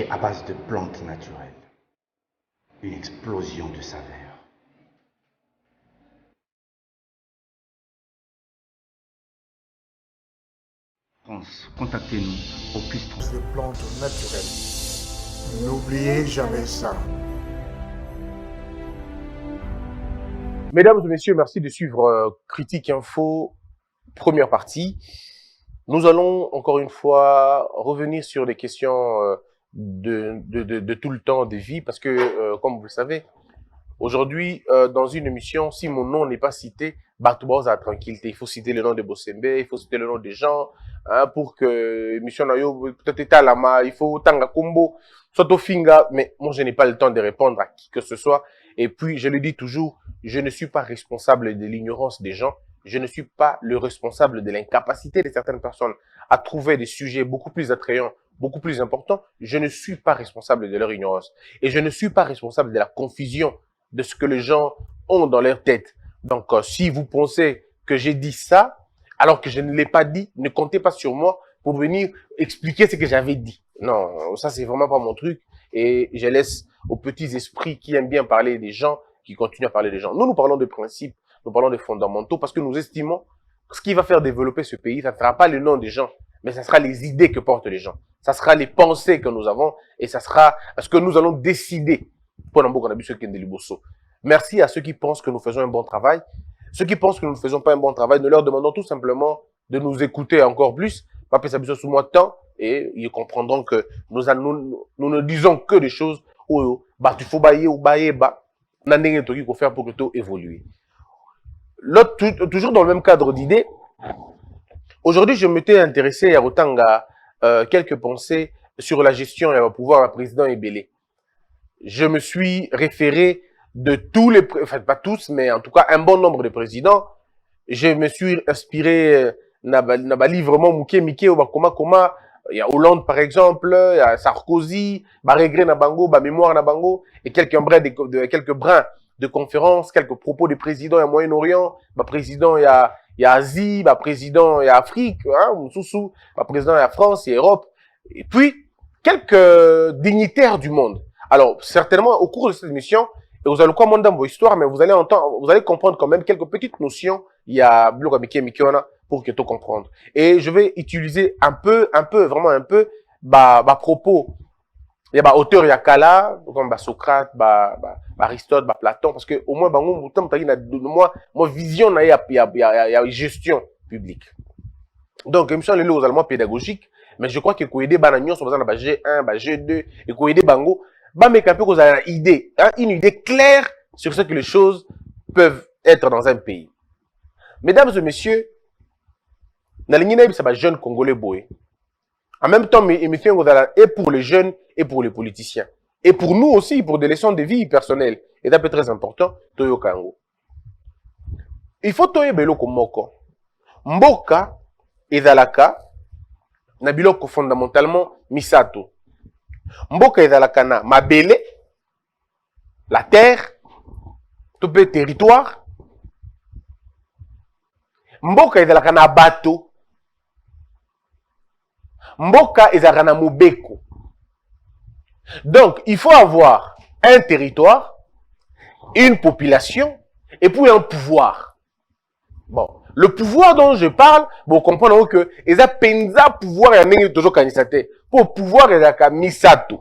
qui est à base de plantes naturelles. Une explosion de saveurs. Contactez-nous au plus De plantes naturelles. N'oubliez jamais ça. Mesdames et messieurs, merci de suivre Critique Info, première partie. Nous allons encore une fois revenir sur les questions de tout le temps de vie parce que, comme vous le savez, aujourd'hui, dans une émission, si mon nom n'est pas cité, Batoubaoza tranquillité. Il faut citer le nom de Bossembe, il faut citer le nom des gens hein, pour que l'émission peut-être Lama, il faut Tanga Kombo, soit au Finga, mais moi je n'ai pas le temps de répondre à qui que ce soit. Et puis, je le dis toujours, je ne suis pas responsable de l'ignorance des gens. Je ne suis pas le responsable de l'incapacité de certaines personnes à trouver des sujets beaucoup plus attrayants, beaucoup plus importants. Je ne suis pas responsable de leur ignorance. Et je ne suis pas responsable de la confusion de ce que les gens ont dans leur tête. Donc, si vous pensez que j'ai dit ça, alors que je ne l'ai pas dit, ne comptez pas sur moi pour venir expliquer ce que j'avais dit. Non, ça, c'est vraiment pas mon truc. Et je laisse aux petits esprits qui aiment bien parler des gens, qui continuent à parler des gens. Nous parlons de principes, nous parlons de fondamentaux, parce que nous estimons que ce qui va faire développer ce pays, ça ne sera pas le nom des gens, mais ça sera les idées que portent les gens. Ça sera les pensées que nous avons, et ça sera ce que nous allons décider. Merci à ceux qui pensent que nous faisons un bon travail. Ceux qui pensent que nous ne faisons pas un bon travail, nous leur demandons tout simplement de nous écouter encore plus. Pas ça sous moi de temps, et ils comprendront que nous ne disons que des choses où tu faut bailler ou bailler bas. On a des trucs qu'il faire pour que tout évolue. Toujours dans le même cadre d'idées, aujourd'hui, je m'étais intéressé à Rotanga quelques pensées sur la gestion et le pouvoir du président Ebele. Je me suis référé de tous les, enfin pas tous, mais en tout cas un bon nombre de présidents. Je me suis inspiré dans livre vraiment Mouké, Koma. Il y a Hollande par exemple, il y a Sarkozy, Regré Nabango, Mémoire Nabango, et quelques brins de conférences, quelques propos des présidents au Moyen-Orient, président il y a Asie, président il y a Afrique, hein, président il y a France, il y a Europe, et puis quelques dignitaires du monde. Alors certainement au cours de cette émission, vous allez comprendre dans vos histoires, mais vous allez comprendre quand même quelques petites notions. Il y a Bloga Mikiona pour que tout comprendre. Et je vais utiliser vraiment un peu, propos. Il y a auteur Yakala, comme Socrate, Aristote, Platon, parce que au moins, moi vision, il y a gestion publique. Donc, émission les lots allemands pédagogiques, mais je crois que vous aider Banagnon, sur exemple, G1, G2, et vous aider Bango, mais quand vous avez une idée claire sur ce que les choses peuvent être dans un pays. Mesdames et messieurs, c'est un jeune Congolais boy. En même temps, émission et pour les jeunes et pour les politiciens. Et pour nous aussi, pour des leçons de vie personnelles. Et c'est un peu très important, Toyo Kango. Il faut Toyo Beloko Moko. Mboka et Zalaka, Nabiloko fondamentalement Misato. Mboka et Zalaka na Mabele, la terre, tout le territoire. Mboka et Zalaka na bateau. Mboka ezalaka na mobeko. Donc, il faut avoir un territoire, une population, et puis un pouvoir. Bon, le pouvoir dont je parle, vous comprenez que eza penza pouvoir ya ndenge toujours kanisate. Pour pouvoir ezalaka misato.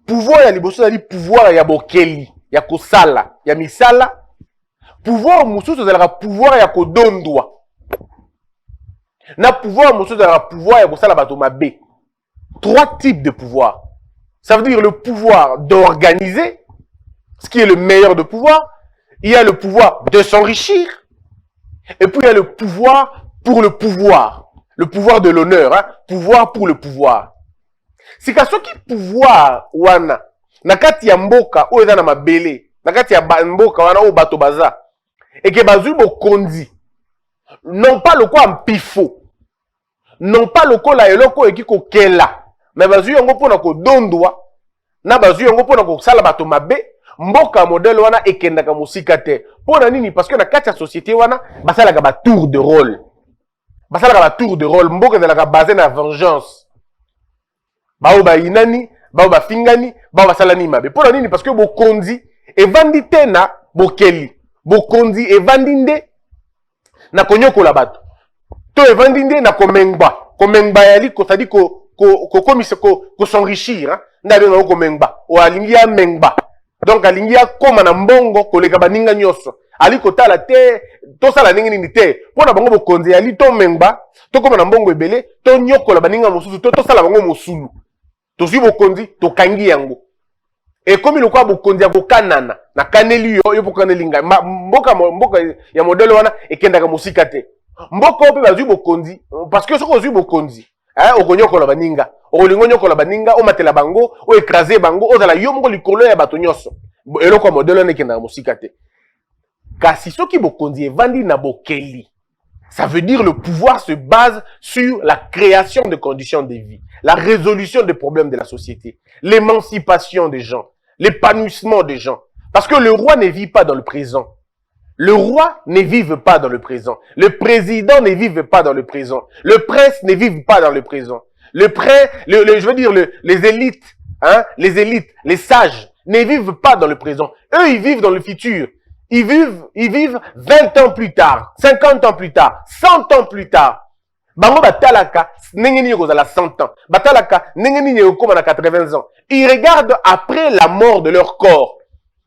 Pouvoir ya liboso ezali pouvoir ya bokeli, ya kosala, ya misala. Pouvoir mosusu ezalaka pouvoir ya kodondwa. Na pouvoir, monsieur, dans le pouvoir, il y a bateau mabé. 3 types de pouvoir. Ça veut dire le pouvoir d'organiser, ce qui est le meilleur de pouvoir. Il y a le pouvoir de s'enrichir. Et puis il y a le pouvoir pour le pouvoir. Le pouvoir de l'honneur, hein. Pouvoir pour le pouvoir. C'est qu'à ce qui pouvoir, wana, nakati ya mboka, ou eza na mabele, nakati ya mboka, wana ou bato baza, et que bazu bo kondi. Non pas le quoi en pifo. Non pas le quoi la eloko ekiko kela. Mais bazu yongo pona ko dondwa. Na bazu yongo pona ko sala bato mabe. Mboka modèle wana ekendaka musika te. Pona nini parce que na kati ya société wana basala ka ba tour de rôle. Basala ka ba tour de rôle. Mboka ezalaka basé na vengeance. Bao ba inani bao ba fingani, bao ba salani mabe. Pour nini parce que bokonzi e vandi te na bokeli. Bokonzi e vandi nde na konyokola bato. To e vandi nde na komengba. Komengba yali ko tadi ko s'enrichir, hein. Ndabe na komengba. O alingi ya mengba. Donc alingi ya koma na mbongo koleka baninga nyoso. Ali kotala te to sala ningi nini te. Pona bango bokonzi yali to mengba, to koma na mbongo ebele, to nyokola baninga mosusu, to sala bango mosulu. To si bokonzi to kangi yango. Et comme il quoi bokonzi ya bokanana na kaneli yo bokanelinga mboka ya modèle wana ekendaka musika te. Mboka ope bazui bokonzi parce que soko ozui bokonzi okonyokola baninga olingonyokola baninga omatela bango o écraser bango ozala yo moko likolo ya bato nyonso eloko modèle wana ekendaka musika te. Kasi soki bokonzi evandi na bokeli, ça veut dire le pouvoir se base sur la création de conditions de vie, la résolution des problèmes de la société, l'émancipation des gens, l'épanouissement des gens. Parce que le roi ne vit pas dans le présent. Le roi ne vive pas dans le présent. Le président ne vive pas dans le présent. Le prince ne vive pas dans le présent. Je veux dire, les élites, hein, les sages ne vivent pas dans le présent. Eux, ils vivent dans le futur. Ils vivent 20 ans plus tard, 50 ans plus tard, 100 ans plus tard. Bango batalaka, nengeni yoko zala 100 ans. Batalaka, nengeni yoko na 80 ans. Ils regardent après la mort de leur corps.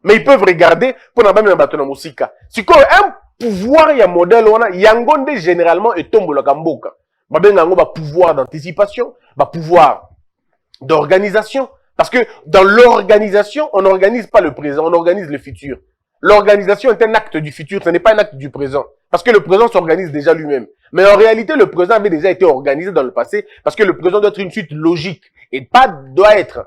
Mais ils peuvent regarder pour n'avoir même bateau na musika. Si quoi un pouvoir ya modèle wana yangonde généralement et tombe la kamboka. Babenga ngo ba pouvoir d'anticipation, ba pouvoir d'organisation. Parce que dans l'organisation, on n'organise pas le présent, on organise le futur. L'organisation est un acte du futur, ce n'est pas un acte du présent. Parce que le présent s'organise déjà lui-même. Mais en réalité, le présent avait déjà été organisé dans le passé parce que le présent doit être une suite logique et pas doit être.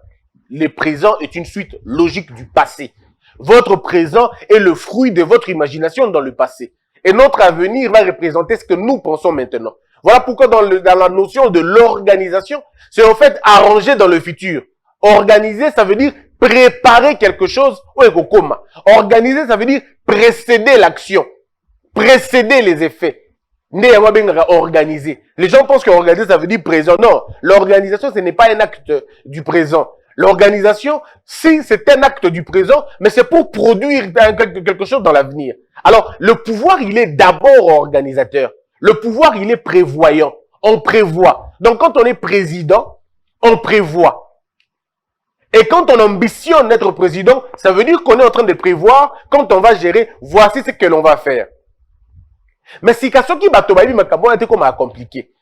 Le présent est une suite logique du passé. Votre présent est le fruit de votre imagination dans le passé. Et notre avenir va représenter ce que nous pensons maintenant. Voilà pourquoi dans la notion de l'organisation, c'est en fait arranger dans le futur. Organiser, ça veut dire préparer quelque chose. Organiser, ça veut dire précéder l'action. Précéder les effets. Organiser. Les gens pensent qu'organiser, ça veut dire présent. Non, l'organisation, ce n'est pas un acte du présent. L'organisation, si c'est un acte du présent, mais c'est pour produire quelque chose dans l'avenir. Alors, le pouvoir, il est d'abord organisateur. Le pouvoir, il est prévoyant. On prévoit. Donc, quand on est président, on prévoit. Et quand on ambitionne d'être président, ça veut dire qu'on est en train de prévoir, quand on va gérer, voici ce que l'on va faire. Mais si kasoki batobabi makabo était comme à compliqué.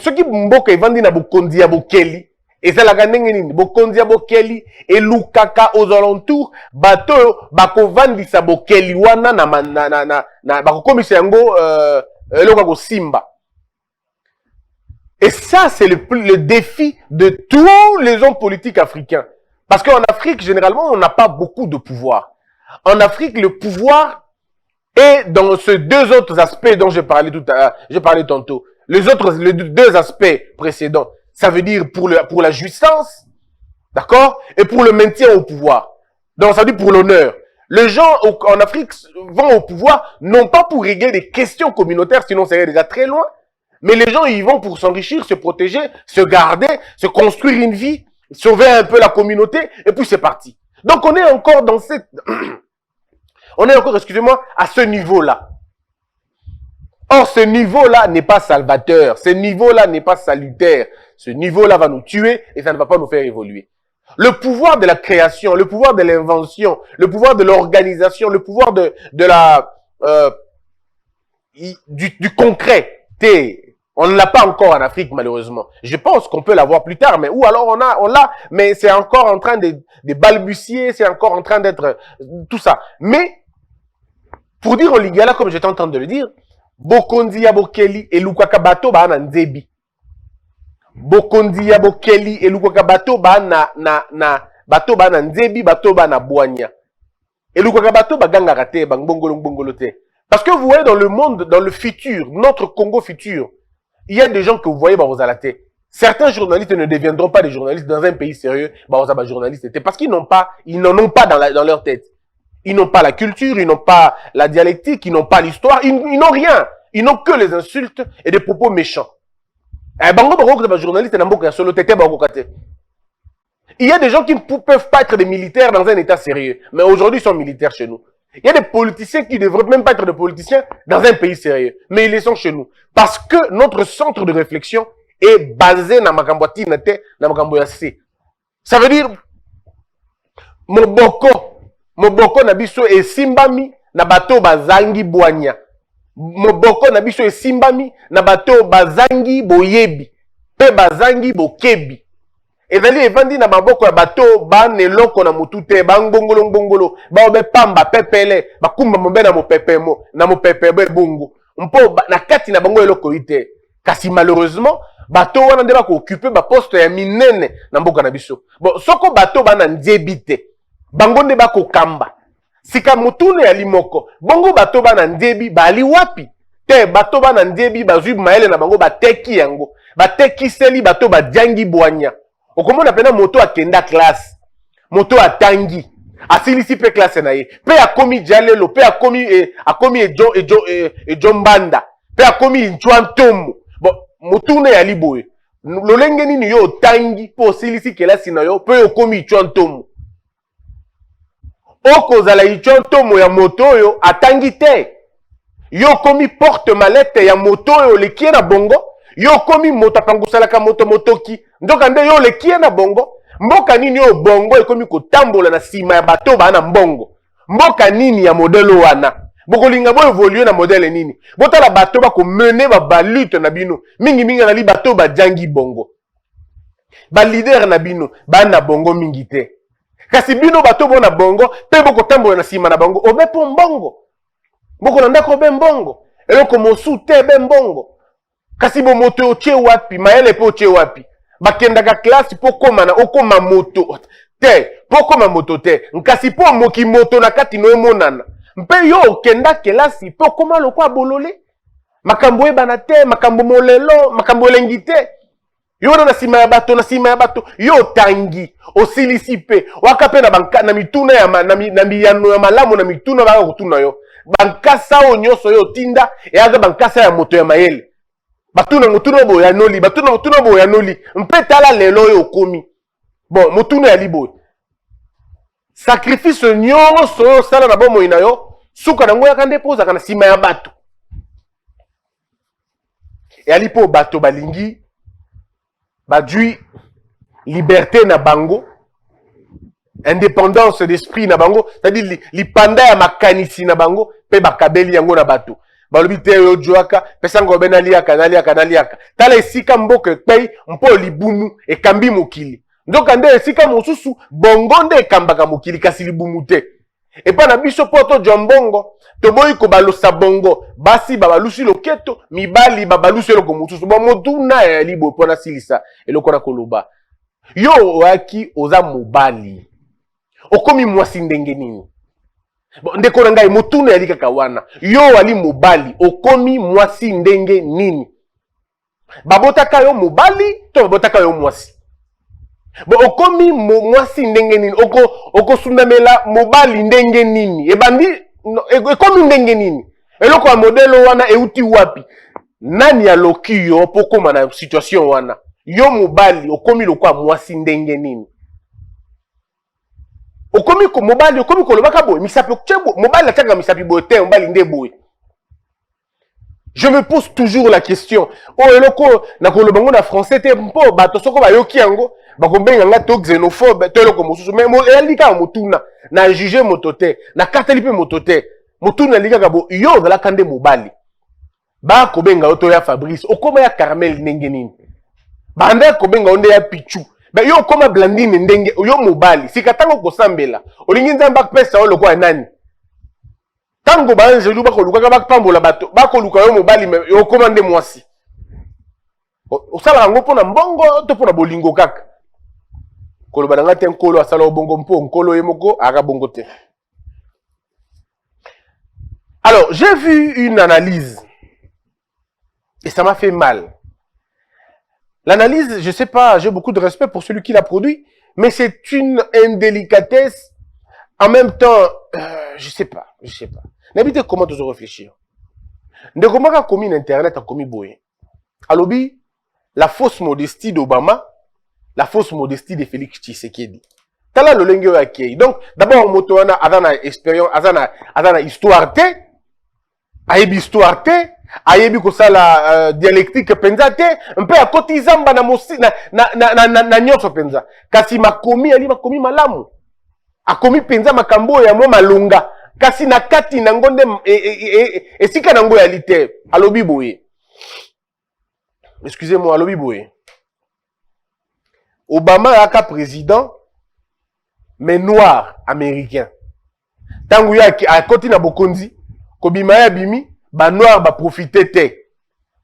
Ce qui mboka evandi na bokondi ya bokeli. Et c'est la gandenge nini. Bokondi ya bokeli. Et lukaka aux alentours. Bato bako vandi sa bokeli wana na bako komisa yango eloko simba. Et ça, c'est le défi de tous les hommes politiques africains. Parce qu'en Afrique, généralement, on n'a pas beaucoup de pouvoir. En Afrique, le pouvoir est dans ces deux autres aspects dont j'ai parlé tantôt. Les deux aspects précédents. Ça veut dire pour la jouissance, d'accord? Et pour le maintien au pouvoir. Donc, ça veut dire pour l'honneur. Les gens en Afrique vont au pouvoir, non pas pour régler des questions communautaires, sinon ça irait déjà très loin. Mais les gens, ils vont pour s'enrichir, se protéger, se garder, se construire une vie, sauver un peu la communauté, et puis c'est parti. Donc on est encore dans cette... on est encore, excusez-moi, à ce niveau-là. Or, ce niveau-là n'est pas salvateur. Ce niveau-là n'est pas salutaire. Ce niveau-là va nous tuer et ça ne va pas nous faire évoluer. Le pouvoir de la création, le pouvoir de l'invention, le pouvoir de l'organisation, le pouvoir du concret, on ne l'a pas encore en Afrique, malheureusement. Je pense qu'on peut l'avoir plus tard, mais ou alors on l'a, mais c'est encore en train de balbutier, c'est encore en train d'être tout ça. Mais, pour dire au Lingala, comme j'étais en train de le dire, Bokondi ya Bokeli et Lukaka Bato ba na Nzebi. Bokondi ya Bokeli et Lukaka Bato ba bato ba na Nzebi, bato ba na Boanya. Et Lukaka Bato ba ganga rate, bang bongolo te. Parce que vous voyez dans le monde, dans le futur, notre Congo futur, il y a des gens que vous voyez, bah, vous allez. Certains journalistes ne deviendront pas des journalistes dans un pays sérieux, bah, vous avez journalistes. Parce qu'ils n'en ont pas dans leur tête. Ils n'ont pas la culture, ils n'ont pas la dialectique, ils n'ont pas l'histoire, ils n'ont rien. Ils n'ont que les insultes et des propos méchants. Eh, bango bango que journaliste n'a pas solo tete bango kate. Il y a des gens qui ne peuvent pas être des militaires dans un état sérieux, mais aujourd'hui ils sont militaires chez nous. Il y a des politiciens qui ne devraient même pas être des politiciens dans un pays sérieux, mais ils les sont chez nous. Parce que notre centre de réflexion est basé dans Makamboati, dans Makamboyasi. Ça veut dire, Moboko nabiso e simbami na bato bazangi boanya. Moboko nabiso e simbami na bato bazangi boyebi. Pe bazangi bokebi. Ezali evandi na maboko ya bato ba neloko na mutute ba ngongolo ba obe pamba pepele ba kumba mombe na mopepemo na mopepebe bungu mpo na kati na bango eloko ite kasi malheureusement bato wana nde ba ko occuper ba poste ya minene na mboka na biso bon soko bato bana ndebite bango nde ba ko kamba sika mutune ya limoko bongo bato bana ndebi bali wapi te bato bana ndebi bazui maele na bango bateki yango bateki seli bato bajangi boanya. Okomona pena moto akenda classe, moto atangi, asilisi pe classe na ye, pe akomi jalelo, pe akomi ejo mbanda, pe akomi nchwantomo. Bon, motune ya liboye. Lolenge nini yo tangi po silisi classe na yo, pe okomi nchwantomo. Oko zala nchwantomo ya moto yo atangi te. Yo komi porte malette ya moto yo lekie na bongo. Yo komi moto apangusalaka motoki ndoka nde yo lekie na bongo mboka nini yo bongo ekomi kotambola na sima ya bato bana mbongo mboka nini ya modelo wana bokolinga bo evolue na modele nini botala bato ba ko mener ba balute na bino mingi na li bato ba jangi bongo ba leader na bino bana bongo mingi te kasi bino bato bona bongo pe boko tambola na sima na bango obepo mbongo boko na ndako be mbongo eloko mosu te be mbongo. Kasi bo moto oche wapi, maele po oche wapi. Bakendaka klasi po koma na okoma moto. Te, po koma moto te. Nkasi po moki moto na kati no emonana. Mpe yo okenda klasi po koma lokwa bolole. Makambo ebana te, makambo molelo, makambo elengi te. Yo na sima ya bato, yo tangi, osilisi pe. Waka pe na banka na mituna ya na miyano ya malamu na mituna baka kutuna yo. Bankasa o nyoso yo tinda, eaga bankasa ya moto ya mayele. Batuna mutuna bo ya noli, batuna mutuna bo ya noli. Mpetala lelo yo komi. Bon, mutuna ya libo. Sacrifice nyonso sala na bomo ina yo, suka na ngoya kande poza kana sima ya bato. E alipo bato balingi badui liberté na bango, indépendance d'esprit na bango, c'est-à-dire lipanda ya makanisi na bango pe bakabeli yango na bato. Balobi te yo joaka pesa ngobe naliaka tala esika mboke pei mpo libumu ekambi mokili ndoka nde esika mosusu bongo nde ekambaka mokili kasi libumu te epa na biso poto jombongo toboyi ko balosa bongo basi babalusi loketo mibali babalusi eloko mosusu bo moduna ya libo pona silisa eloko na koloba yo waki oza mobali okomi mwasi ndenge nini. Bon, ndeko na ngai motuna ya likaka wana yo wali mobali okomi mwasi ndenge nini babotaka yo mobali to babotaka yo mwasi bo okomi mwasi ndenge nini okosundamela mobali ndenge nini ebandi ekomi ndenge nini eloko ya modelo wana euti wapi nani aloki yo pokoma na situation wana yo mobali okomi lokwa mwasi ndenge nini. Okomi ko mobali okomi ko lobaka boy misapi okchebo mobali atanga misapi bote mobali nde boy. Je me pose toujours la question o eloko na ko lobango na français te mpo bato soko ba yoki yango ba ko benga nga to xénophobe to eloko mosusu mais mo elika motuna na juger motote na kateli pe motote motuna lika ka bo yo za la kande mobali ba ko benga oto ya Fabrice okoma ya Carmel ndenge nini banda ko benga onde ya Pichu. Ben yo koma Blandine ndenge yo mobali sika tango kosambela olingi nzamba pesa o lokwa nani tango banjelu bakoluka bakpambola bato bakoluka yo mobali yo koma nde mwasi osala ngo pona mbongo to pona bolingo kaka koloba nga te nkolo asala bongo mpo nkolo yemoko aka bongo te. Alors j'ai vu une analyse et ça m'a fait mal. L'analyse, je sais pas, j'ai beaucoup de respect pour celui qui l'a produit, mais c'est une indélicatesse. En même temps, je sais pas. N'habitez comment tu réfléchir. De comment a commis Internet a commis Boye. Alobi, la fausse modestie d'Obama, la fausse modestie de Félix Tshisekedi. Tala le lenge oyo. Donc, d'abord, moto wana azana expérience, azana histoire te, ayebi histoire te, ayebi kosala dialectique penza te, un peu akoti zamba na mosi na nyonso penza. Kasi makomi ali makomi malamu. Akomi penza makambo ya mo malunga. Kasi na kati na ngonde esika na ngo ya lite alobi boye. Excusez-moi, alobi boye. Obama aka président mais noir américain. Tangu ya a koti na bokonzi, kobima ya bimi, ba noir ba profiter te.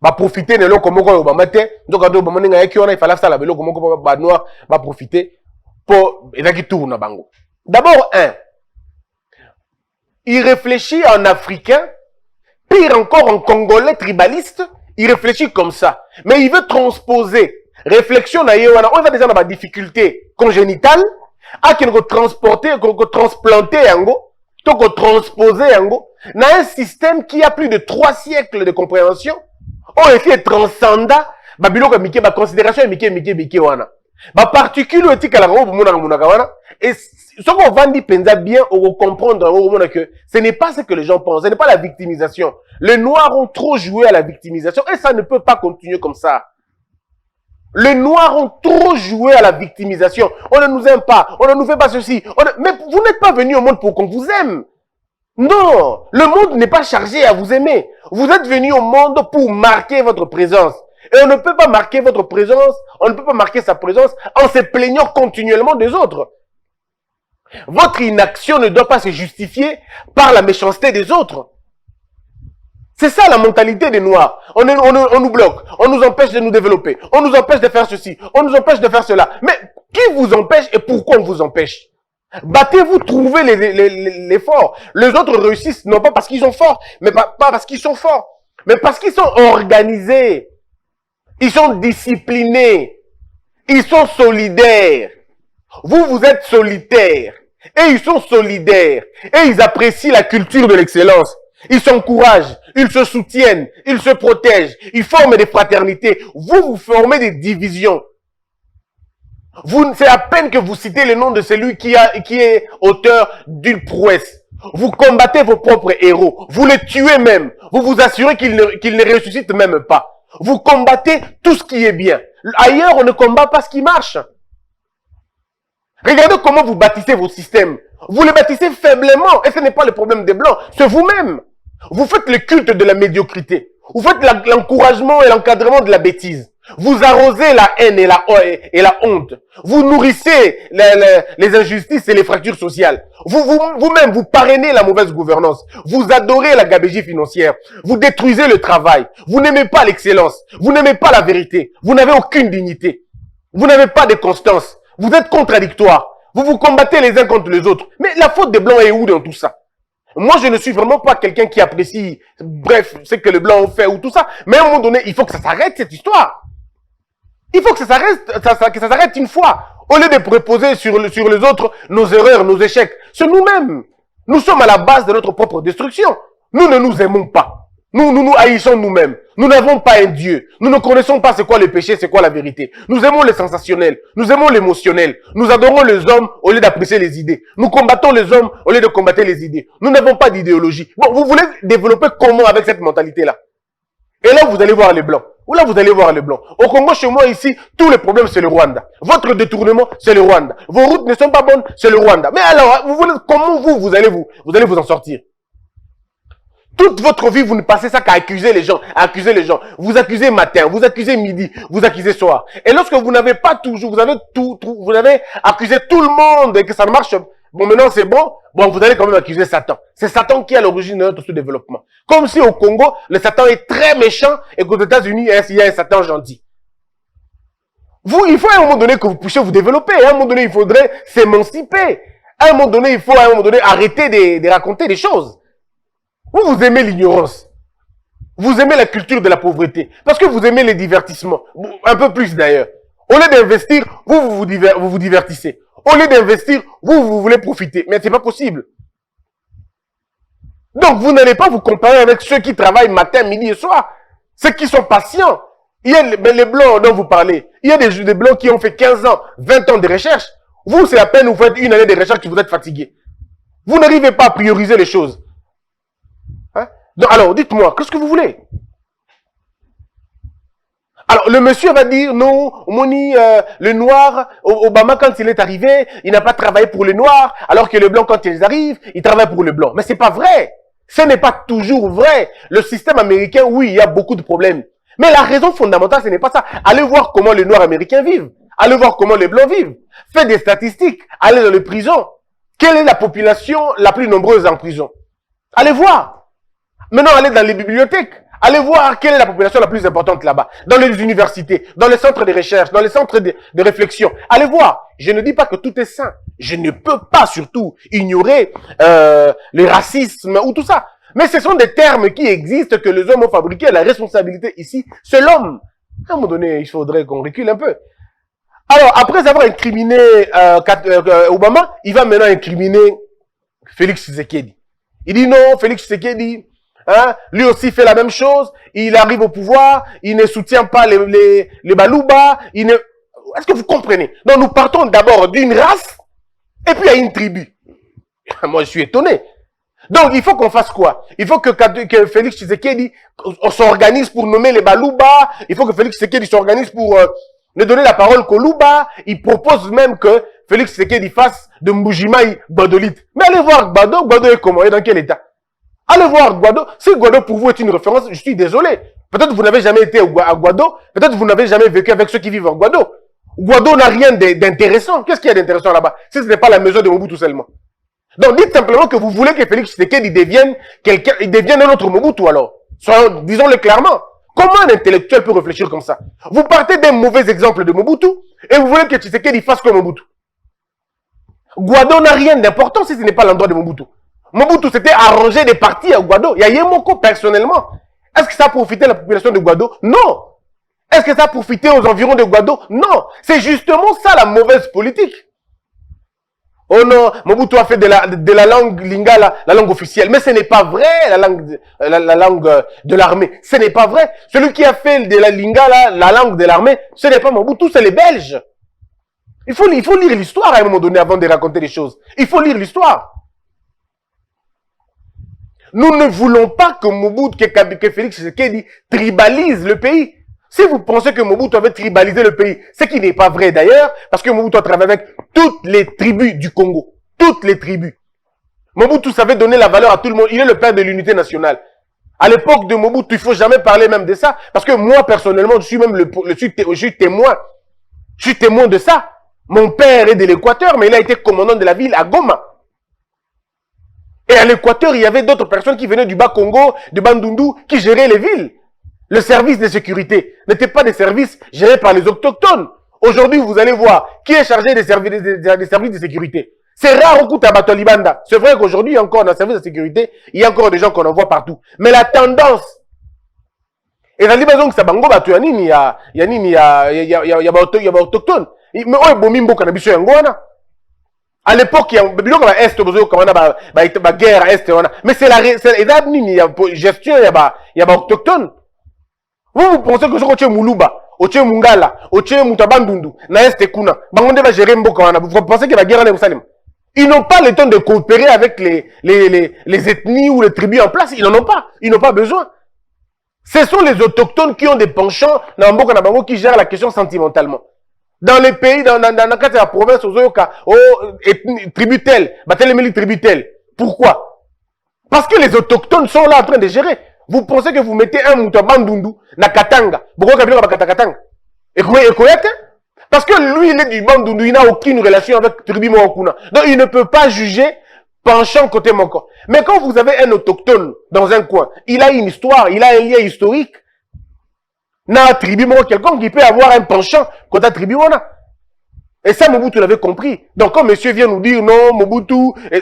Ba profiter ne loko moko Obama te. Ndoka do Obama nga yaki wana ifala sala loko moko ba noir ba profiter pour ezaki tour na bango. D'abord il réfléchit en africain, pire encore en congolais tribaliste, il réfléchit comme ça. Mais il veut transposer réflexion na yewana, on va déjà dans la difficulté congénitale, à qu'il faut transporter, qu'on transplanter yango, qu'on transposer yango, dans un système qui a plus de 3 siècles de compréhension, on essaie de transcender, babilo ka mike, ba considération mike wana. Ba particule éthique à la robe mouna wana, et ce qu'on va dire penza bien, on va comprendre que ce n'est pas ce que les gens pensent, ce n'est pas la victimisation. Les Noirs ont trop joué à la victimisation et ça ne peut pas continuer comme ça. Les Noirs ont trop joué à la victimisation. On ne nous aime pas, on ne nous fait pas ceci. Mais vous n'êtes pas venu au monde pour qu'on vous aime. Non, le monde n'est pas chargé à vous aimer. Vous êtes venu au monde pour marquer votre présence. Et on ne peut pas marquer votre présence, on ne peut pas marquer sa présence en se plaignant continuellement des autres. Votre inaction ne doit pas se justifier par la méchanceté des autres. C'est ça la mentalité des Noirs. On nous bloque, on nous empêche de nous développer, on nous empêche de faire ceci, on nous empêche de faire cela. Mais qui vous empêche et pourquoi on vous empêche? Battez-vous, trouvez les forts. Les autres réussissent non pas parce qu'ils sont forts, mais pas parce qu'ils sont forts, mais parce qu'ils sont organisés. Ils sont disciplinés. Ils sont solidaires. Vous êtes solitaires. Et ils sont solidaires. Et ils apprécient la culture de l'excellence. Ils s'encouragent. Ils se soutiennent. Ils se protègent. Ils forment des fraternités. Vous formez des divisions. C'est à peine que vous citez le nom de celui qui est auteur d'une prouesse. Vous combattez vos propres héros. Vous les tuez même. Vous vous assurez qu'ils ne ressuscitent même pas. Vous combattez tout ce qui est bien. Ailleurs, on ne combat pas ce qui marche. Regardez comment vous bâtissez vos systèmes. Vous les bâtissez faiblement. Et ce n'est pas le problème des Blancs. C'est vous-même. Vous faites le culte de la médiocrité. Vous faites l'encouragement et l'encadrement de la bêtise. Vous arrosez la haine et la honte. Vous nourrissez les injustices et les fractures sociales. Vous-même, vous parrainez la mauvaise gouvernance. Vous adorez la gabegie financière. Vous détruisez le travail. Vous n'aimez pas l'excellence. Vous n'aimez pas la vérité. Vous n'avez aucune dignité. Vous n'avez pas de constance. Vous êtes contradictoires. Vous vous combattez les uns contre les autres. Mais la faute des Blancs est où dans tout ça? Moi, je ne suis vraiment pas quelqu'un qui apprécie, bref, ce que les Blancs ont fait ou tout ça. Mais à un moment donné, il faut que ça s'arrête, cette histoire. Il faut que ça s'arrête une fois. Au lieu de préposer sur les autres nos erreurs, nos échecs. C'est nous-mêmes. Nous sommes à la base de notre propre destruction. Nous ne nous aimons pas. Nous haïssons nous-mêmes. Nous n'avons pas un Dieu. Nous ne connaissons pas c'est quoi le péché, c'est quoi la vérité. Nous aimons le sensationnel. Nous aimons l'émotionnel. Nous adorons les hommes au lieu d'apprécier les idées. Nous combattons les hommes au lieu de combattre les idées. Nous n'avons pas d'idéologie. Bon, vous voulez développer comment avec cette mentalité-là? Et là, vous allez voir les Blancs. Ou là, vous allez voir les Blancs. Au Congo, chez moi, ici, tous les problèmes, c'est le Rwanda. Votre détournement, c'est le Rwanda. Vos routes ne sont pas bonnes, c'est le Rwanda. Mais alors, comment vous allez vous en sortir? Toute votre vie, vous ne passez ça qu'à accuser les gens, Vous accusez matin, vous accusez midi, vous accusez soir. Et lorsque vous n'avez pas toujours, vous avez accusé tout le monde et que ça ne marche pas. Bon, maintenant c'est bon. Bon, vous allez quand même accuser Satan. C'est Satan qui est à l'origine de notre sous-développement. Comme si au Congo, le Satan est très méchant et qu'aux États-Unis, il y a un Satan gentil. Il faut à un moment donné que vous puissiez vous développer. À un moment donné, il faudrait s'émanciper. À un moment donné, il faut arrêter de raconter des choses. Vous aimez l'ignorance. Vous aimez la culture de la pauvreté. Parce que vous aimez les divertissements. Un peu plus d'ailleurs. Au lieu d'investir, vous vous divertissez. Au lieu d'investir, vous voulez profiter. Mais c'est pas possible. Donc, vous n'allez pas vous comparer avec ceux qui travaillent matin, midi et soir. Ceux qui sont patients. Il y a les blancs dont vous parlez. Il y a des blancs qui ont fait 15 ans, 20 ans de recherche. Vous, c'est à peine vous faites une année de recherche que vous êtes fatigué. Vous n'arrivez pas à prioriser les choses. Hein? Donc, alors, dites-moi, qu'est-ce que vous voulez? Alors, le monsieur va dire, non, Moni, le noir, Obama, quand il est arrivé, il n'a pas travaillé pour les noirs, alors que les blancs, quand ils arrivent, ils travaillent pour les blancs. Mais c'est pas vrai. Ce n'est pas toujours vrai. Le système américain, oui, il y a beaucoup de problèmes. Mais la raison fondamentale, ce n'est pas ça. Allez voir comment les noirs américains vivent. Allez voir comment les blancs vivent. Faites des statistiques. Allez dans les prisons. Quelle est la population la plus nombreuse en prison? Allez voir. Maintenant, allez dans les bibliothèques. Allez voir quelle est la population la plus importante là-bas. Dans les universités, dans les centres de recherche, dans les centres de réflexion. Allez voir. Je ne dis pas que tout est sain. Je ne peux pas surtout ignorer le racisme ou tout ça. Mais ce sont des termes qui existent, que les hommes ont fabriqués. La responsabilité ici, c'est l'homme. À un moment donné, il faudrait qu'on recule un peu. Alors, après avoir incriminé Obama, il va maintenant incriminer Félix Tshisekedi. Il dit non, Félix Tshisekedi, hein, lui aussi fait la même chose. Il arrive au pouvoir, il ne soutient pas les Baluba. Est-ce que vous comprenez? Donc, nous partons d'abord d'une race, et puis il y a une tribu. Moi, je suis étonné. Donc, il faut qu'on fasse quoi? Il faut que Félix Tshisekedi s'organise pour nommer les Baluba. Il faut que Félix Tshisekedi s'organise pour ne donner la parole qu'aux Luba. Il propose même que Félix Tshisekedi fasse de Mbujimaï Gbadolite. Mais allez voir Gbado. Gbado est comment? Et dans quel état? Allez voir Gbado. Si Gbado pour vous est une référence, je suis désolé. Peut-être vous n'avez jamais été à Gbado. Peut-être vous n'avez jamais vécu avec ceux qui vivent en Gbado. Gbado n'a rien d'intéressant. Qu'est-ce qu'il y a d'intéressant là-bas? Si ce n'est pas la maison de Mobutu seulement. Donc, dites simplement que vous voulez que Félix Tshisekedi devienne quelqu'un, il devienne un autre Mobutu, alors. Disons-le clairement. Comment un intellectuel peut réfléchir comme ça? Vous partez d'un mauvais exemple de Mobutu, et vous voulez que Tshisekedi fasse comme Mobutu. Gbado n'a rien d'important si ce n'est pas l'endroit de Mobutu. Mobutu s'était arrangé des partis à Gbado. Il y a Yemoko personnellement. Est-ce que ça a profité à la population de Gbado? Non. Est-ce que ça a profité aux environs de Gbado? Non. C'est justement ça la mauvaise politique. Oh non, Mobutu a fait de la langue lingala la langue officielle. Mais ce n'est pas vrai, la langue de l'armée. Ce n'est pas vrai. Celui qui a fait de la lingala la langue de l'armée, ce n'est pas Mobutu, c'est les Belges. Il faut lire l'histoire à un moment donné avant de raconter les choses. Il faut lire l'histoire. Nous ne voulons pas que Mobutu, que Félix Tshisekedi tribalise le pays. Si vous pensez que Mobutu avait tribalisé le pays, ce qui n'est pas vrai d'ailleurs, parce que Mobutu a travaillé avec toutes les tribus du Congo. Toutes les tribus. Mobutu savait donner la valeur à tout le monde. Il est le père de l'unité nationale. À l'époque de Mobutu, il ne faut jamais parler même de ça, parce que moi, personnellement, je suis même je suis témoin. Je suis témoin de ça. Mon père est de l'Équateur, mais il a été commandant de la ville à Goma. Et à l'Équateur, il y avait d'autres personnes qui venaient du Bas-Congo, de Bandundu, qui géraient les villes. Le service de sécurité n'était pas des services gérés par les autochtones. Aujourd'hui, vous allez voir qui est chargé des services de sécurité. C'est rare au Koutabato Libanda. C'est vrai qu'aujourd'hui, encore dans le service de sécurité, il y a encore des gens qu'on en voit partout. Mais la tendance, et dans l'Ibason, que ça bango batu yanini ya autochtone. Mais oh bomimbo cannabis yangwana. À l'époque, il y a biloko ba est bozo kamana ba guerre est wana. Mais c'est la edad nini ya gestion ya ba autochtone. Vous pensez que ce que Muluba, Oche Mungala, Oche Mutabandundu, na est kuna, bangonde va gérer mboka wana. Vous pensez que la guerre en Jérusalem? Ils n'ont pas le temps de coopérer avec les ethnies ou les tribus en place. Ils n'en ont pas. Ils n'ont pas besoin. Ce sont les autochtones qui ont des penchants dans mboka na bango qui gèrent la question sentimentalement. Dans les pays, dans la province, tribu telle, batelemeli tribu telle. Pourquoi? Parce que les autochtones sont là en train de gérer. Vous pensez que vous mettez un Mutabandundu na Katanga. Pourquoi Kabila va Katanga? Et parce que lui, il est du Bandundu, il n'a aucune relation avec tribu Mwakuna. Donc, il ne peut pas juger penchant côté Moko. Mais quand vous avez un autochtone dans un coin, il a une histoire, il a un lien historique. Na tribu Moko, quelqu'un qui peut avoir un penchant côté tribu Wana. Et ça, Mobutu l'avait compris. Donc, quand monsieur vient nous dire non, Mobutu,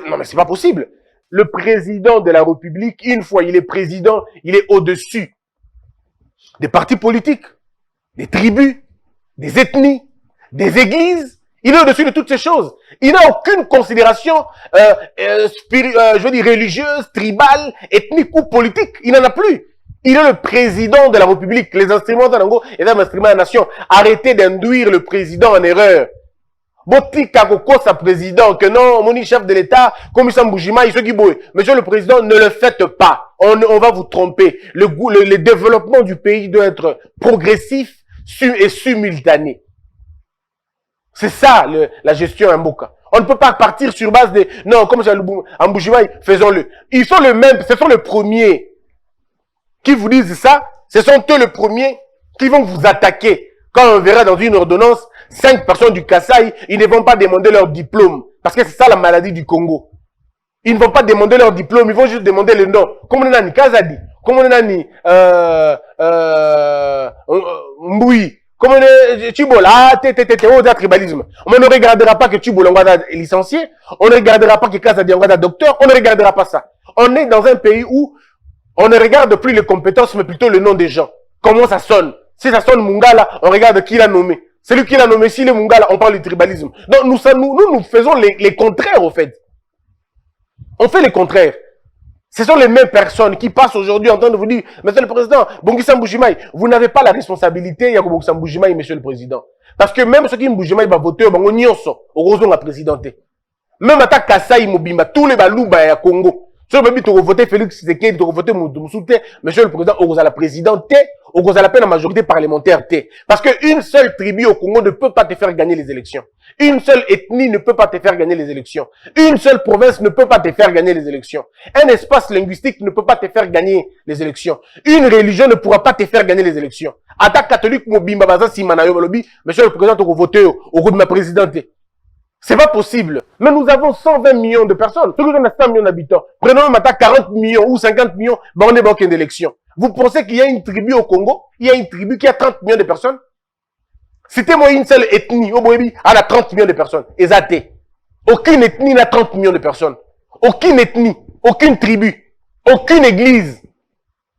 non, mais c'est pas possible. Le président de la République, une fois il est président, il est au-dessus des partis politiques, des tribus, des ethnies, des églises. Il est au-dessus de toutes ces choses. Il n'a aucune considération je veux dire religieuse, tribale, ethnique ou politique. Il n'en a plus. Il est le président de la République. Les instruments d'Anango et les instruments de la nation. Arrêtez d'induire le président en erreur. Botika Koko, sa président, que non, mon chef de l'État, comme Issa Mboujima, il se dit, monsieur le président, ne le faites pas. On va vous tromper. Le développement du pays doit être progressif et simultané. C'est ça, la gestion Mboka. On ne peut pas partir sur base de, non, comme ça, Mboujima, faisons-le. Ils sont les mêmes, ce sont les premiers qui vous disent ça. Ce sont eux les premiers qui vont vous attaquer. Quand on verra dans une ordonnance, 5 personnes du Kasaï, ils ne vont pas demander leur diplôme. Parce que c'est ça la maladie du Congo. Ils ne vont pas demander leur diplôme, ils vont juste demander le nom. Comme on a ni Kazadi, comme on a ni Mboui, comme on est Chibola, tribalisme. On ne regardera pas que Chibola est licencié, on ne regardera pas que Kazadi est docteur, on ne regardera pas ça. On est dans un pays où on ne regarde plus les compétences, mais plutôt le nom des gens. Comment ça sonne? Si ça sonne Mungala, on regarde qui l'a nommé. Celui qui l'a nommé, si le Mungala, on parle du tribalisme. Donc nous faisons les contraires, au fait. On fait les contraires. Ce sont les mêmes personnes qui passent aujourd'hui en train de vous dire, monsieur le président, Bongisa Mboujimai, vous n'avez pas la responsabilité, Bongisa Mboujimai, monsieur le président. Parce que même ceux qui Mboujimai va voter, on y a présidenté. Même à Kasaï Mobimba, tous les balouba à Congo. Si vous avez voté Félix Tshisekedi, vous avez voté Moussouté, monsieur le président, vous avez la présidente, vous avez la peine la majorité parlementaire. Parce qu'une seule tribu au Congo ne peut pas te faire gagner les élections. Une seule ethnie ne peut pas te faire gagner les élections. Une seule province ne peut pas te faire gagner les élections. Un espace linguistique ne peut pas te faire gagner les élections. Une religion ne pourra pas te faire gagner les élections. Attaque catholique, Mobimba, Baza, Simanayo, Balobi, monsieur le président, vous votez au cours de ma présidente. C'est pas possible. Mais nous avons 120 millions de personnes. Ceux qui ont 100 millions d'habitants. Prenons maintenant 40 millions ou 50 millions, on n'est pas aucune élection. Vous pensez qu'il y a une tribu au Congo? Il y a une tribu qui a 30 millions de personnes? C'était moi une seule ethnie. Au Boébi, elle a 30 millions de personnes. Exacté. Aucune ethnie n'a 30 millions de personnes. Aucune ethnie, aucune tribu, aucune église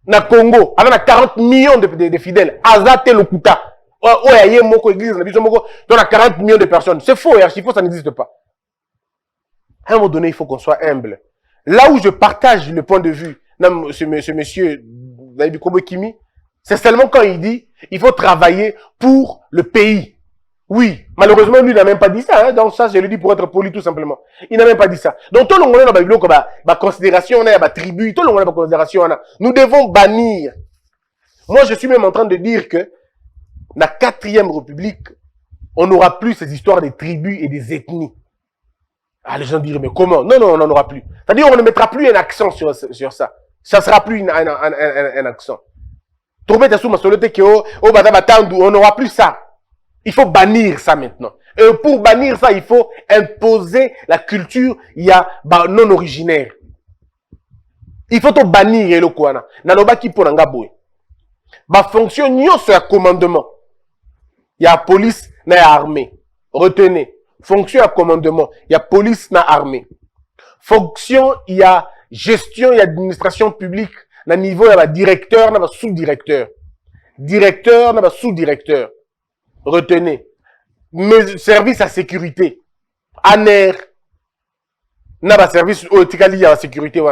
n'a Congo. Elle a 40 millions de fidèles. Azate Lokuta. Oh, il y a une église, on a 40 millions de personnes. C'est faux, archi-faux, ça n'existe pas. À un moment donné, il faut qu'on soit humble. Là où je partage le point de vue de ce monsieur David Kimi, c'est seulement quand il dit il faut travailler pour le pays. Oui, malheureusement, lui, il n'a même pas dit ça. Hein. Donc ça, je le dis pour être poli, tout simplement. Il n'a même pas dit ça. Donc, tout le monde a une considération, on a une tribu, tout le monde a une considération. Nous devons bannir. Moi, je suis même en train de dire que la 4e République, on n'aura plus ces histoires des tribus et des ethnies. Ah, les gens diraient, mais comment? Non, on n'en aura plus. C'est-à-dire, on ne mettra plus un accent sur ça. Ça ne sera plus un accent. On n'aura plus ça. Il faut bannir ça maintenant. Et pour bannir ça, il faut imposer la culture non originaire. Il faut tout bannir le Kouana. Nanoba qui pour Nangaboy. Fonction sur le commandement. Il y a police, il y a armée. Retenez. Fonction à commandement. Il y a police, il y a armée. Fonction, il y a gestion, il y a administration publique. Na niveau, il y a directeur, il y a sous-directeur. Directeur, il y a sous-directeur. Retenez. Mais service à sécurité. ANER. Il y a service au Tikali à la sécurité.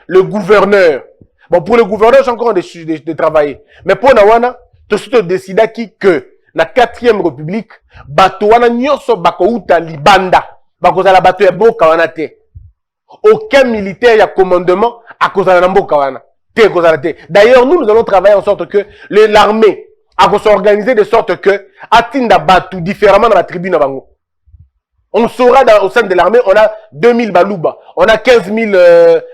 Le gouverneur. Bon, pour le gouverneur, j'ai encore de travailler. Mais pour Nawana, tout de suite, décide que la 4e République, Batouana Nyoso Bakouta Libanda, Bakozala Batou Ebo Kawanate. Aucun militaire, il y a commandement à cause de Nambo Kawana. D'ailleurs, nous allons travailler en sorte que l'armée a s'organiser de sorte que Atinda Batou différemment dans la tribu Nabango. On saura au sein de l'armée, on a 2000 Balouba, on a 15 000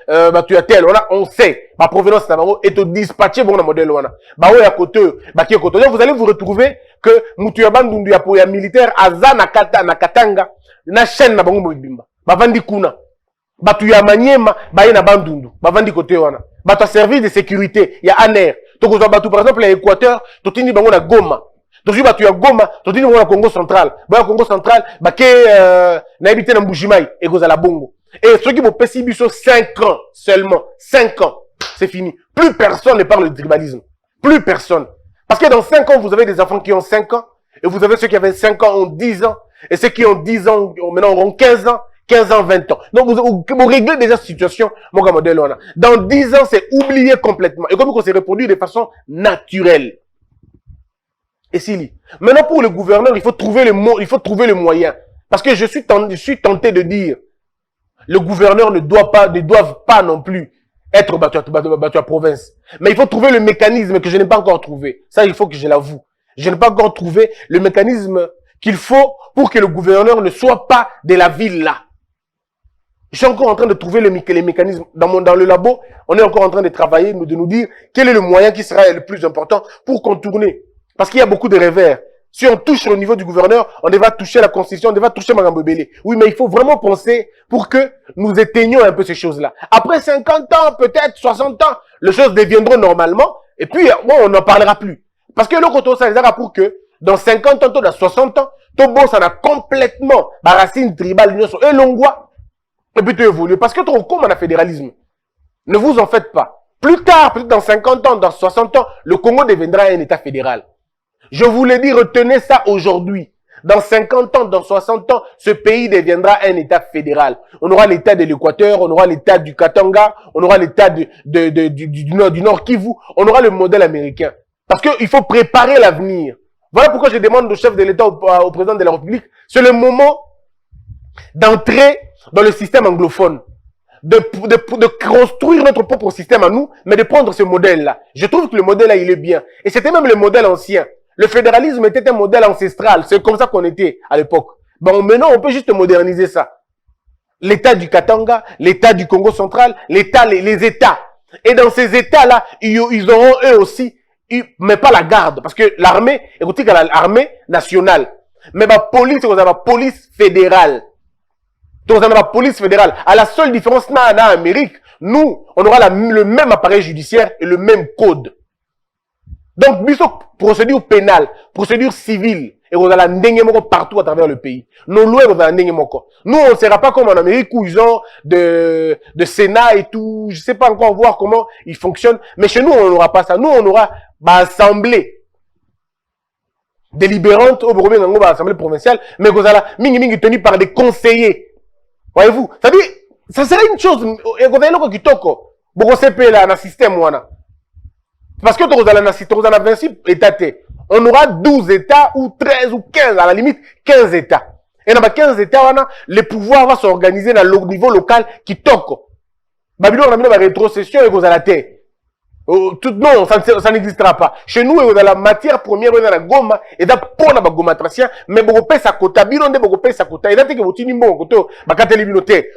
Batouyatel, on sait, ma provenance Nabango est dispatché bon modèle wana. Ba oya côté, ba ki côté. Vous allez vous retrouver que Mutuyabandundu ya militaire aza na Katanga na chaîne na bango mobimba. Ba vandi kuna. Batuya Maniema ba na bandundu. Ba vandi côté wana. Batu service de sécurité, il y a ANER. Donc vous avez par exemple l'Équateur, tout tini bango na Goma. Donc tu vas Goma, tout tini bango na Congo central. Ba Congo central, ba ke na habité na Mbujimayi et goza la bongo. Et ceux qui vont passer 5 ans seulement, 5 ans, c'est fini. Plus personne ne parle de tribalisme. Plus personne. Parce que dans 5 ans, vous avez des enfants qui ont 5 ans, et vous avez ceux qui avaient 5 ans ont 10 ans, et ceux qui ont 10 ans maintenant auront 15 ans, 15 ans, 20 ans. Donc, vous réglez déjà cette situation, mon gars modèle. Dans 10 ans, c'est oublié complètement. Et comme on s'est reproduit de façon naturelle. Et Sili. Maintenant, pour le gouverneur, il faut trouver le mot, il faut trouver le moyen. Parce que je suis tenté de dire, le gouverneur ne doivent pas non plus être battu à province. Mais il faut trouver le mécanisme que je n'ai pas encore trouvé. Ça, il faut que je l'avoue. Je n'ai pas encore trouvé le mécanisme qu'il faut pour que le gouverneur ne soit pas de la ville là. Je suis encore en train de trouver les mécanismes. Dans le labo, on est encore en train de travailler, de nous dire quel est le moyen qui sera le plus important pour contourner. Parce qu'il y a beaucoup de revers. Si on touche au niveau du gouverneur, on devra toucher la constitution, on devra toucher Magambo Bélé. Oui, mais il faut vraiment penser pour que nous éteignions un peu ces choses-là. Après 50 ans, peut-être 60 ans, les choses deviendront normalement. Et puis, bon, on n'en parlera plus. Parce que l'autre côté, ça les pour que dans 50 ans, dans 60 ans, tout bon, ça a complètement la racine tribale, l'union et l'ongwa. Et puis, tu évolues. Parce que trop comme on a fédéralisme. Ne vous en faites pas. Plus tard, peut-être dans 50 ans, dans 60 ans, le Congo deviendra un État fédéral. Je vous l'ai dit, retenez ça aujourd'hui. Dans 50 ans, dans 60 ans, ce pays deviendra un État fédéral. On aura l'État de l'Équateur, on aura l'État du Katanga, on aura l'État du Nord Kivu, on aura le modèle américain. Parce qu'il faut préparer l'avenir. Voilà pourquoi je demande au chef de l'État, au président de la République, c'est le moment d'entrer dans le système anglophone. De construire notre propre système à nous, mais de prendre ce modèle-là. Je trouve que le modèle-là, il est bien. Et c'était même le modèle ancien. Le fédéralisme était un modèle ancestral. C'est comme ça qu'on était à l'époque. Bon, maintenant, on peut juste moderniser ça. L'État du Katanga, l'État du Congo central, les États. Et dans ces États-là, ils auront eux aussi, mais pas la garde. Parce que l'armée, écoutez, l'armée nationale. Mais la police, c'est la police fédérale. Donc, la police fédérale. À la seule différence, en Amérique, nous, on aura le même appareil judiciaire et le même code. Donc, procédure pénale, procédure civile, et on a la ndengemoko partout à travers le pays. Nos lois, on a la ndengemoko. Nous, on ne sera pas comme en Amérique où ils ont de Sénat et tout. Je ne sais pas encore voir comment ils fonctionnent. Mais chez nous, on n'aura pas ça. Nous, on aura assemblée délibérante au Burkina Faso, assemblée provinciale, mais on a la mingi tenue par des conseillers. Voyez-vous? Ça dit, ça serait une chose. Et on a un kitoko. Beaucoup CP là, dans le système, parce que tu as 26 États. On aura 12 États ou 13 ou 15, à la limite 15 États. Et dans les 15 États, le pouvoir va s'organiser dans le niveau local qui toque. Babylone a mis une rétrocession et vous allez la terre. Non, ça n'existera pas. Chez nous, on a la matière première, on a la goma, et da pour la goma tracien, mais beaucoup pèse à côté, binon de beaucoup pèse à côté. Et là, que vous tenez bon côté,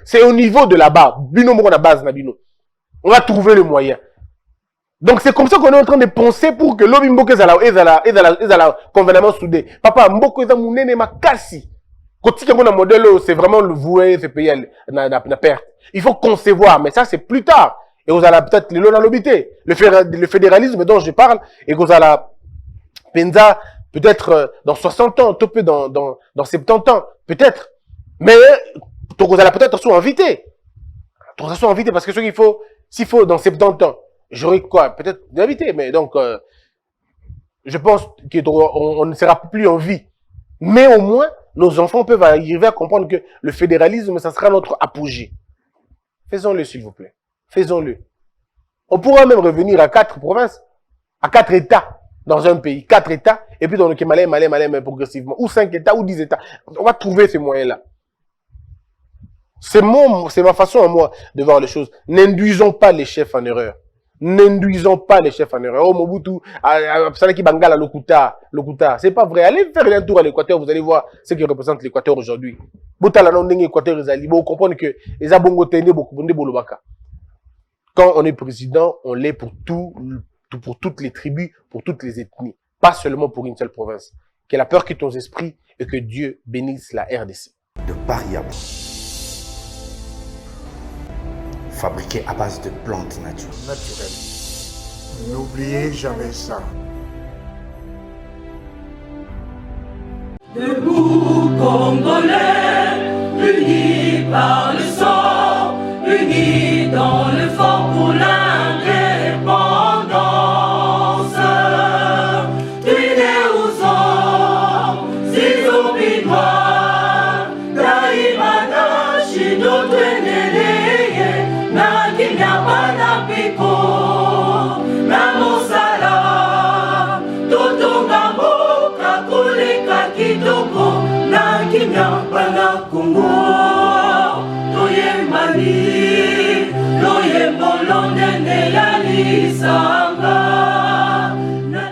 c'est au niveau de là-bas. Binon, on a base, bino. On va trouver le moyen. Donc, c'est comme ça qu'on est en train de penser pour que l'homme mboke ezala convenablement soudé. Papa, mboko eza munene makasi. Quand il y a un modèle, c'est vraiment le vouer, ce pays na perte. Il faut concevoir, mais ça, c'est plus tard. Et vous allez peut-être le l'obité. Le fédéralisme dont je parle, et vous allez penza, peut-être dans 60 ans, tout peu dans 70 ans, peut-être. Mais, vous allez peut-être soit invité. Vous soit invité parce que ce qu'il faut, s'il faut dans 70 ans, j'aurais quoi? Peut-être d'inviter, mais donc, je pense qu'on ne sera plus en vie. Mais au moins, nos enfants peuvent arriver à comprendre que le fédéralisme, ça sera notre apogée. Faisons-le, s'il vous plaît. Faisons-le. On pourra même revenir à 4 provinces, à 4 États dans un pays. 4 États, et puis dans le Kémalais, mais progressivement. Ou 5 États, ou 10 États. On va trouver ces moyens-là. C'est ma façon à moi de voir les choses. N'induisons pas les chefs en erreur. N'induisons pas les chefs en erreur. Oh, Mobutu, Salaki Bangala, Lokuta. C'est pas vrai. Allez faire un tour à l'Équateur, vous allez voir ce qui représente l'Équateur aujourd'hui. Boutala non dengue Équateur, vous comprenez que les abongo tene beaucoup de bolobaka. Quand on est président, on l'est pour toutes les tribus, pour toutes les ethnies. Pas seulement pour une seule province. Que la peur quitte nos esprits et que Dieu bénisse la RDC. De Pariabo. Fabriqué à base de plantes naturelles. N'oubliez jamais ça. Debout Congolais, unis par le sang, unis dans le fort pour l'indépendance. Unis aux hommes, si oublie-moi, Daïma Dashi. Isa